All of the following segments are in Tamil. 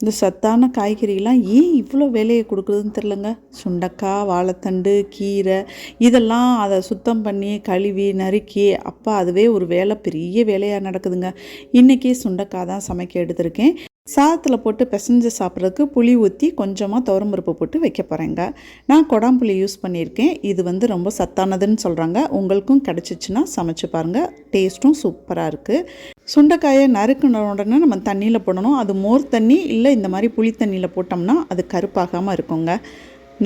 இந்த சத்தான காய்கறிலாம் ஏன் இவ்வளோ வேலையை கொடுக்குறதுன்னு தெரிலங்க. சுண்டக்காய், வாழைத்தண்டு, கீரை இதெல்லாம் அதை சுத்தம் பண்ணி கழுவி நறுக்கி அப்பா அதுவே ஒரு வேலை, பெரிய வேலையாக நடக்குதுங்க. இன்றைக்கி சுண்டக்காய் தான் சமைக்க எடுத்திருக்கேன். சாதத்தில் போட்டு பிசைஞ்சு சாப்பிட்றதுக்கு புளி ஊற்றி கொஞ்சமாக துவரம்பருப்பு போட்டு வைக்க போகிறேங்க. நான் கொடாம்புளி யூஸ் பண்ணியிருக்கேன். இது ரொம்ப சத்தானதுன்னு சொல்கிறாங்க. உங்களுக்கும் கிடச்சிச்சின்னா சமைச்சு பாருங்கள். டேஸ்ட்டும் சூப்பராக இருக்குது. சுண்டைக்காயை நறுக்குன உடனே நம்ம தண்ணியில் போடணும். அது மோர் தண்ணி இல்லை இந்த மாதிரி புளி தண்ணியில் போட்டோம்னா அது கருப்பாகாமல் இருக்குங்க.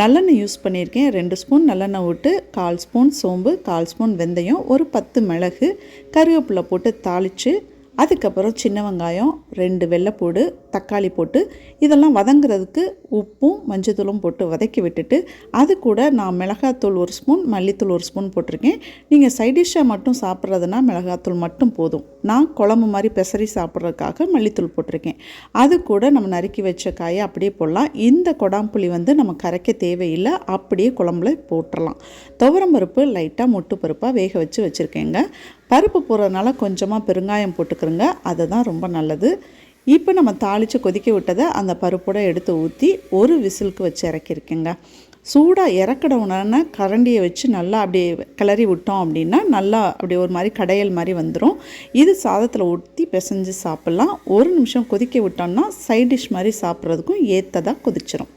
நல்லெண்ணெய் யூஸ் பண்ணியிருக்கேன். 2 ஸ்பூன் நல்லெண்ணெய் விட்டு 1/4 ஸ்பூன் சோம்பு, 1/4 ஸ்பூன் வெந்தயம், ஒரு 10 மிளகு, கருவேப்பிலை போட்டு தாளித்து அதுக்கப்புறம் சின்ன வெங்காயம், 2 வெள்ளைப்பூடு, தக்காளி போட்டு இதெல்லாம் வதங்குறதுக்கு உப்பும் மஞ்சத்தூளும் போட்டு வதக்கி விட்டுட்டு அது கூட நான் மிளகாத்தூள் 1 ஸ்பூன், மல்லித்தூள் 1 ஸ்பூன் போட்டிருக்கேன். நீங்கள் சைடிஷ்ஷாக மட்டும் சாப்பிட்றதுனா மிளகாத்தூள் மட்டும் போதும். நான் குழம்பு மாதிரி பெசரி சாப்பிட்றதுக்காக மல்லித்தூள் போட்டிருக்கேன். அது கூட நம்ம நறுக்கி வச்ச காயை அப்படியே போடலாம். இந்த கொடாம்புளி நம்ம கரைக்க தேவையில்லை, அப்படியே குழம்புல போட்டுடலாம். துவரம்பருப்பு லைட்டாக மொட்டு பருப்பாக வேக வச்சுருக்கேங்க. பருப்பு போடுறதுனால கொஞ்சமாக பெருங்காயம் போட்டுக்கிறோங்க. அதுதான் ரொம்ப நல்லது. இப்போ நம்ம தாளித்து கொதிக்க விட்டதை அந்த பருப்போடு எடுத்து ஊற்றி ஒரு விசிலுக்கு வச்சு இறக்கியிருக்கேங்க. சூடாக இறக்கிட உடனே கரண்டியை வச்சு நல்லா அப்படியே கிளறி விட்டோம் அப்படின்னா நல்லா அப்படியே ஒரு மாதிரி கடையல் மாதிரி வந்துடும். இது சாதத்தில் ஊற்றி பிசைஞ்சு சாப்பிட்லாம். 1 நிமிஷம் கொதிக்க விட்டோம்னா சைட் டிஷ் மாதிரி சாப்பிட்றதுக்கும் ஏற்றதாக கொதிச்சிடும்.